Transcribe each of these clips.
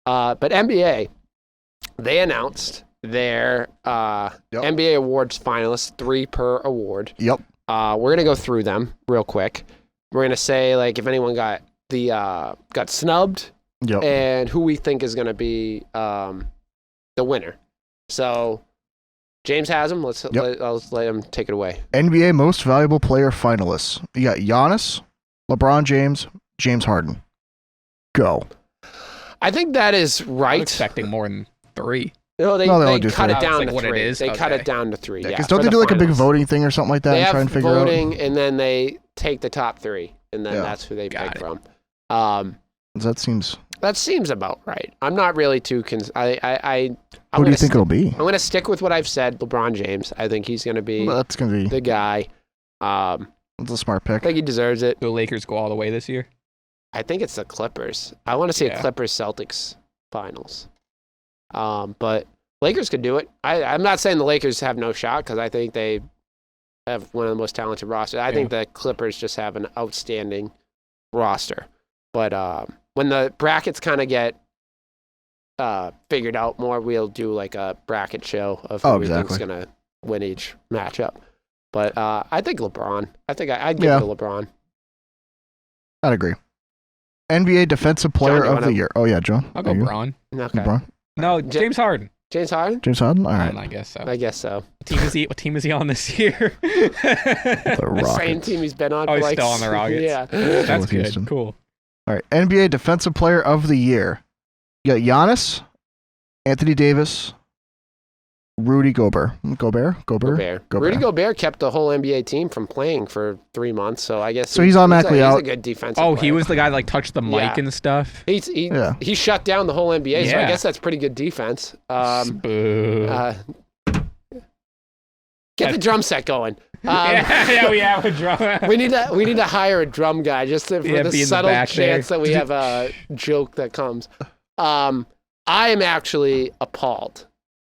But NBA, they announced their NBA Awards Finalists, 3 per award. Yep. We're going to go through them real quick. We're going to say, like, if anyone got snubbed and who we think is going to be the winner. So James has them. Let's let him take it away. NBA Most Valuable Player finalists. You got Giannis, LeBron James, James Harden. Go. I think that is right. I'm expecting more than 3. No, they cut it down to what 3. It is? They cut it down to 3. Yeah, because don't they do like a big voting thing or something like that and try and figure voting, out? and then they take the top 3, and then that's who they pick from. That seems about right. I'm not really too. Who do you think it'll be? I'm going to stick with what I've said. LeBron James. I think he's going to be. That's going to be the guy. That's a smart pick. I think he deserves it. Do the Lakers go all the way this year? I think it's the Clippers. I want to see a Clippers-Celtics finals. But Lakers could do it. I'm not saying the Lakers have no shot because I think they have one of the most talented rosters. I think the Clippers just have an outstanding roster. But when the brackets kind of get figured out more, we'll do like a bracket show of who we think's going to win each matchup. But I think LeBron. I think I'd give it to LeBron. I'd agree. NBA Defensive Player of the Year. Oh, yeah, John. I'll go Braun. Okay. LeBron? No, James Harden. James Harden? James Harden? All right. I guess so. What team is he on this year? The same team he's been on. Oh, he's still on the Rockets. Yeah. That's good. Houston. Cool. All right. NBA Defensive Player of the Year. You got Giannis, Anthony Davis, Rudy Gobert. Rudy Gobert kept the whole NBA team from playing for 3 months, so I guess he's automatically out. He's a good defensive player. He was the guy that like touched the mic and stuff. He shut down the whole NBA, so I guess that's pretty good defense. Get the drum set going. We have a drum. we need to hire a drum guy just for the subtle chance that we have a joke that comes. I am actually appalled.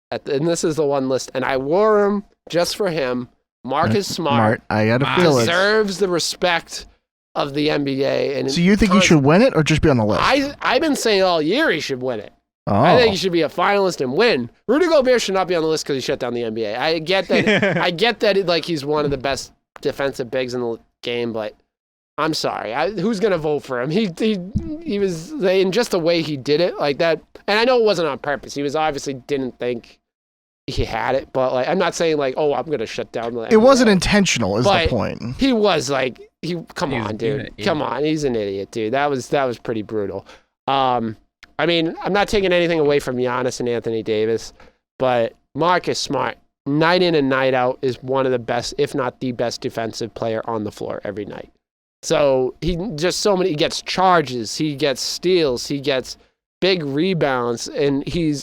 And this is the one list, and I wore him just for him. Marcus Smart. I got to feel deserves the respect of the NBA. And so you think he should win it or just be on the list? I've been saying all year he should win it. Oh. I think he should be a finalist and win. Rudy Gobert should not be on the list because he shut down the NBA. I get that. I get that. Like he's one of the best defensive bigs in the game, but I'm sorry. Who's gonna vote for him? He was in just the way he did it like that. And I know it wasn't on purpose. He was obviously didn't think he had it, but like I'm not saying like, oh, I'm gonna shut down the NBA. It wasn't intentional, is the point. He was like, come on, dude. Come on, he's an idiot, dude. That was pretty brutal. I mean, I'm not taking anything away from Giannis and Anthony Davis, but Marcus Smart, night in and night out, is one of the best, if not the best defensive player on the floor every night. So he gets charges, he gets steals, he gets big rebounds, and he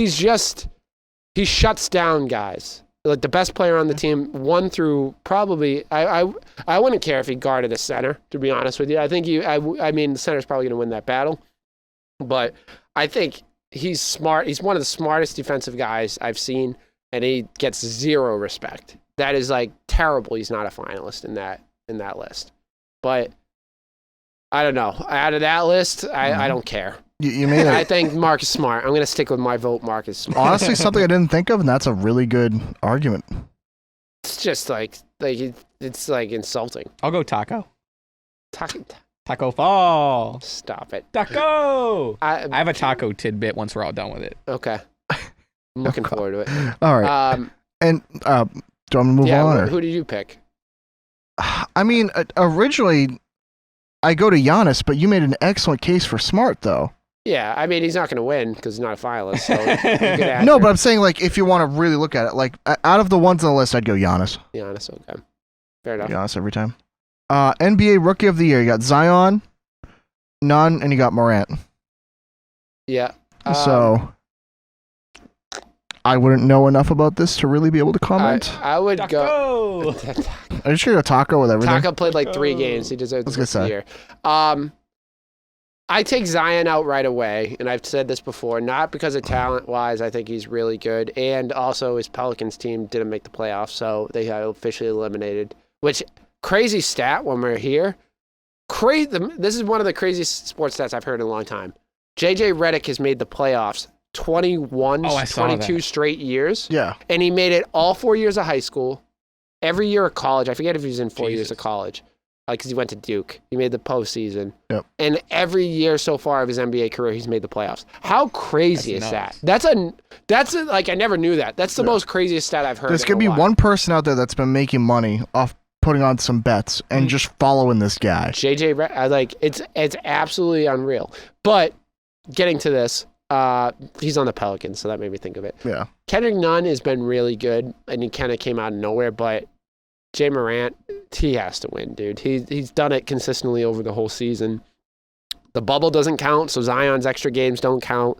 shuts down guys. Like the best player on the team, 1 through probably, I wouldn't care if he guarded a center, to be honest with you. I think the center's probably going to win that battle. But I think he's smart. He's one of the smartest defensive guys I've seen, and he gets zero respect. That is like terrible. He's not a finalist in that list. But I don't know. Out of that list, I don't care. You made I think Marcus Smart. I'm going to stick with my vote, Marcus Smart. Honestly, something I didn't think of, and that's a really good argument. It's just like it's like insulting. I'll go Taco. Taco Fall. Stop it. Taco. I have a taco tidbit once we're all done with it. Okay. I'm looking forward to it. All right. And do you want to move on? Or? Who did you pick? I mean, originally, I go to Giannis, but you made an excellent case for Smart, though. Yeah, I mean, he's not going to win because he's not a finalist. So no, but I'm saying, like, if you want to really look at it, like, out of the ones on the list, I'd go Giannis. Giannis, okay. Fair enough. Giannis every time. NBA Rookie of the Year. You got Zion, Nunn, and you got Morant. Yeah. So I wouldn't know enough about this to really be able to comment. I would Taco. go. Are you sure you're Taco with everything? Taco played like 3 games. He deserves this year. I take Zion out right away, and I've said this before, not because of talent-wise. I think he's really good, and also his Pelicans team didn't make the playoffs, so they got officially eliminated, which... Crazy stat when we're here. This is one of the craziest sports stats I've heard in a long time. JJ Redick has made the playoffs 22 straight years. Yeah. And he made it all 4 years of high school, every year of college. I forget if he was in 4 years of college, because he went to Duke. He made the postseason. Yep. And every year so far of his NBA career, he's made the playoffs. How crazy is that? That's like, I never knew that. That's the most craziest stat I've heard. There's going to be one person out there that's been making money off putting on some bets and just following this guy. JJ Redick, like, it's absolutely unreal. But getting to this, he's on the Pelicans, so that made me think of it. Yeah. Kendrick Nunn has been really good, and he kind of came out of nowhere, but Jay Morant, he has to win, dude. He's done it consistently over the whole season. The bubble doesn't count, so Zion's extra games don't count.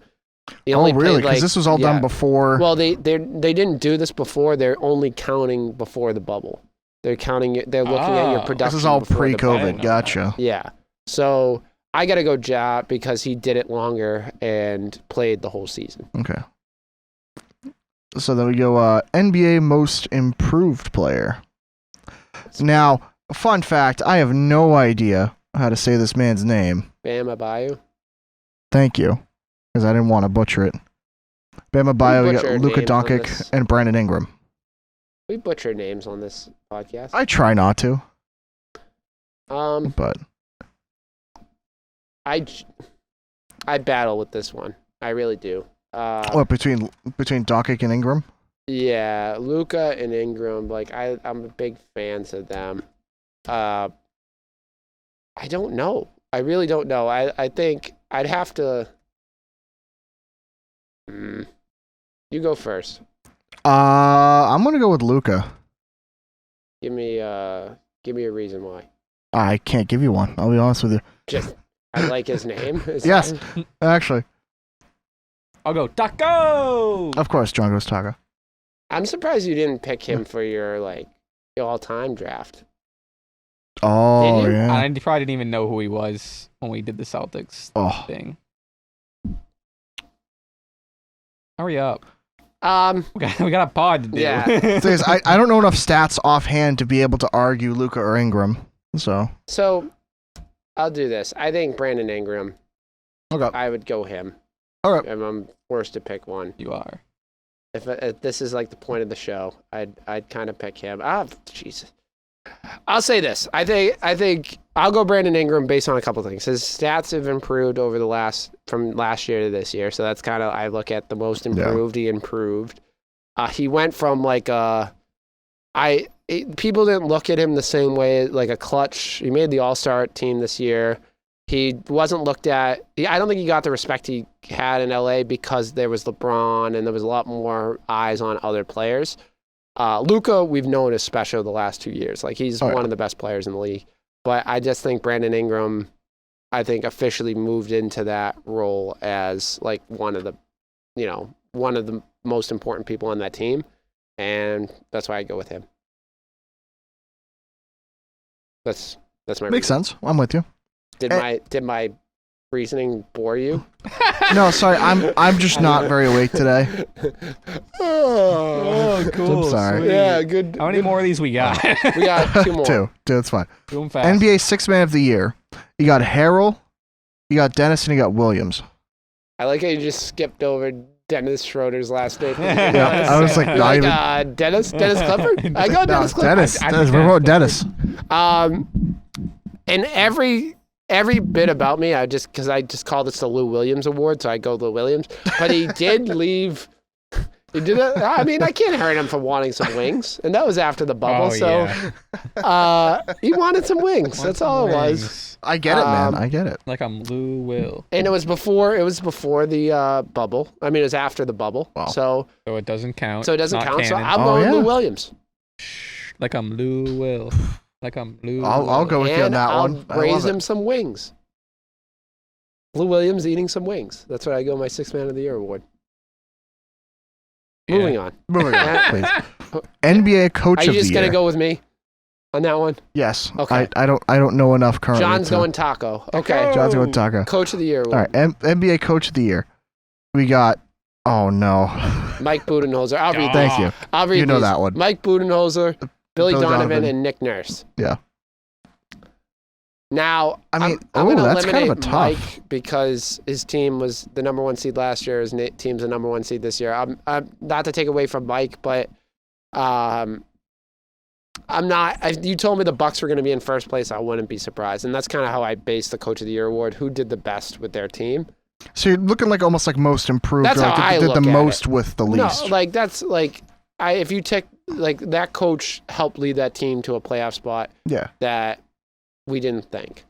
Really? Because this was all done before. Well, they didn't do this before. They're only counting before the bubble. They're counting it. They're looking at your production. This is all pre-COVID. Gotcha. Yeah. So I got to go Ja because he did it longer and played the whole season. Okay. So then we go NBA Most Improved Player. Now, fun fact, I have no idea how to say this man's name. Bam Adebayo. Thank you, because I didn't want to butcher it. Bam Adebayo, we got Luka Doncic, and Brandon Ingram. We butcher names on this podcast. I try not to. But I battle with this one. I really do. What, between Doncic and Ingram? Yeah, Luka and Ingram. Like I'm a big fans of them. I don't know. I really don't know. I think I'd have to. You go first. I'm gonna go with Luka. Give me a reason why. I can't give you one. I'll be honest with you. Just I like his name. Yes, actually. I'll go Taco. Of course, John goes Taco. I'm surprised you didn't pick him for your all-time draft. Oh yeah. I probably didn't even know who he was when we did the Celtics thing. Hurry up. We got a pod to do. Yeah. So I don't know enough stats offhand to be able to argue Luka or Ingram. So I'll do this. I think Brandon Ingram. Okay. I would go him. Okay. If I'm forced to pick one. You are. If this is like the point of the show, I'd kind of pick him. Jesus. I'll say this. I think I'll go Brandon Ingram based on a couple things. His stats have improved over from last year to this year, so that's kind of I look at the most improved. Yeah. He improved. He went from people didn't look at him the same way like a clutch. He made the All-Star team this year. He wasn't looked at. I don't think he got the respect he had in LA because there was LeBron and there was a lot more eyes on other players. Luka, we've known is special the last 2 years. Like he's one of the best players in the league. But I just think Brandon Ingram, officially moved into that role as like one of the most important people on that team, and that's why I go with him. That's my makes sense. I'm with you. Did my reasoning bore you? No, sorry. I'm just not very awake today. Oh, cool. I'm sorry. Sweet. Yeah, good. How many more of these we got? We got 2 more. Two. That's fine. Doing fast. NBA Sixth Man of the Year. You got Harrell, you got Dennis, and you got Williams. I like how you just skipped over Dennis Schroeder's last name. Yeah, I was like, Dennis Clifford? I go Dennis Clifford. Dennis. We're going Dennis. And every bit about me, I just call this the Lou Williams Award, so I go Lou Williams. But he did leave. He did it. I mean, I can't hurt him for wanting some wings, and that was after the bubble. He wanted some wings. That's all it was. I get it, man. I get it. Like I'm Lou Will. And it was before the bubble. I mean, it was after the bubble. Wow. So it doesn't count. So it doesn't count. Canon. So I'm going Lou Williams. Like I'm Lou Will. Like I'm Lou. I'll go with you on that one. I'll raise him some wings. Lou Williams eating some wings. That's what I go my Sixth Man of the Year award. Yeah. Moving on, please. NBA Coach of the Year. Are you just gonna go with me on that one? Yes. Okay. I don't know enough currently. John's going Taco. Okay. John's going Taco. Coach of the Year award. All right. NBA Coach of the Year. We got. Oh no. Mike Budenholzer. I'll read. Thank you. I'll read. You know that one. Mike Budenholzer, Billy Donovan, and Nick Nurse. Yeah. Now, I mean, I'm going to that's kind eliminate of a tough. Mike because his team was the number 1 seed last year. His team's the number 1 seed this year. I'm not to take away from Mike, but I'm not. If you told me the Bucks were going to be in first place, I wouldn't be surprised. And that's kind of how I based the Coach of the Year award. Who did the best with their team? So you're looking like almost like most improved. That's or like how I did look the at most it. with the least. No, like that's like if you take like that coach helped lead that team to a playoff spot. Yeah. That we didn't think.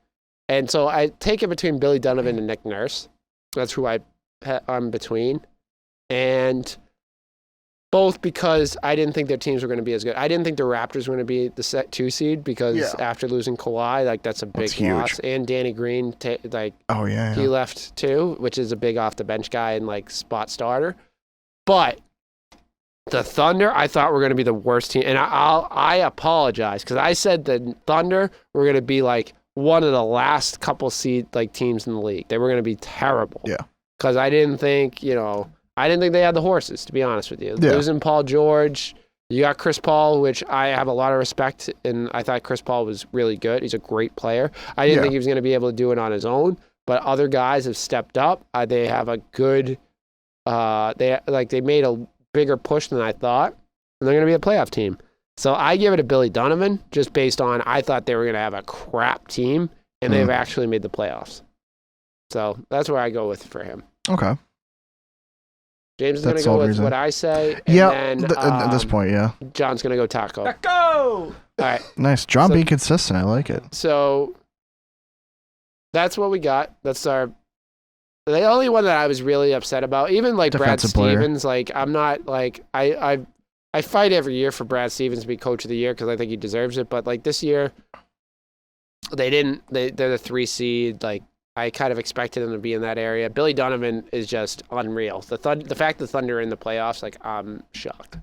And so I take it between Billy Donovan and Nick Nurse. That's who I'm between. And both because I didn't think their teams were going to be as good. I didn't think the Raptors were going to be the 2 seed because after losing Kawhi, like that's a big loss. And Danny Green, he left too, which is a big off the bench guy and like spot starter. But the Thunder, I thought were going to be the worst team. And I apologize because I said the Thunder were going to be like one of the last couple seed like teams in the league. They were going to be terrible. Yeah. Because I didn't think they had the horses, to be honest with you. Yeah. Losing Paul George, you got Chris Paul, which I have a lot of respect, and I thought Chris Paul was really good. He's a great player. I didn't think he was going to be able to do it on his own, but other guys have stepped up. They have a good, they made a bigger push than I thought, and they're going to be a playoff team. So I give it to Billy Donovan just based on I thought they were going to have a crap team, and they've actually made the playoffs. So that's where I go with for him. Okay. James is going to go with what I say. And then, at this point, John's going to go taco. Taco! All right. Nice. John being consistent. I like it. So that's what we got. That's the only one that I was really upset about. Even like Defensive Brad player. Stevens, like I'm not like I fight every year for Brad Stevens to be Coach of the Year because I think he deserves it. But like this year, they didn't. They're the 3 seed. Like I kind of expected them to be in that area. Billy Donovan is just unreal. The fact the Thunder are in the playoffs, like I'm shocked.